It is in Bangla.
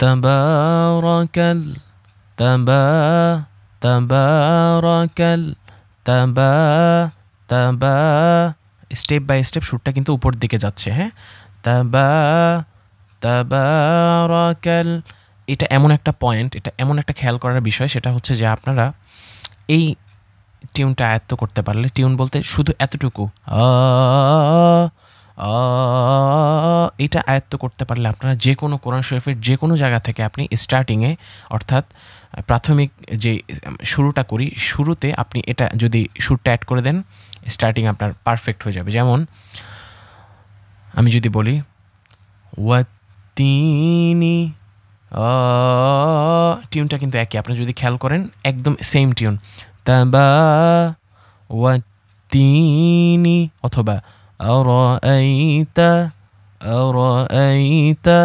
তাবারাকাল তাবা তাবারাকাল তাবা তাবা স্টেপ বাই স্টেপ সুরটা কিন্তু উপর দিকে যাচ্ছে, হ্যাঁ? তাবারাকাল। এটা এমন একটা পয়েন্ট, এটা এমন একটা খেয়াল করার বিষয়, সেটা হচ্ছে যে আপনারা এই টিউনটা আয়ত্ত করতে পারলে, টিউন বলতে শুধু এতটুকু এটা আয়ত্ত করতে পারলে আপনারা যে কোনো কোরআন শরীফের যে কোনো জায়গা থেকে আপনি স্টার্টিংয়ে, অর্থাৎ প্রাথমিক যে শুরুটা করি, শুরুতে আপনি এটা যদি সুরটা অ্যাড করে দেন, স্টার্টিং আপনার পারফেক্ট হয়ে যাবে। যেমন আমি যদি বলি ওয়াত্তিনি, টিউনটা কিন্তু একই, আপনি যদি খেয়াল করেন একদম সেম টিউন। তাবা ওয়াত্তিনি, অথবা আরাআইতা আরাআইতা।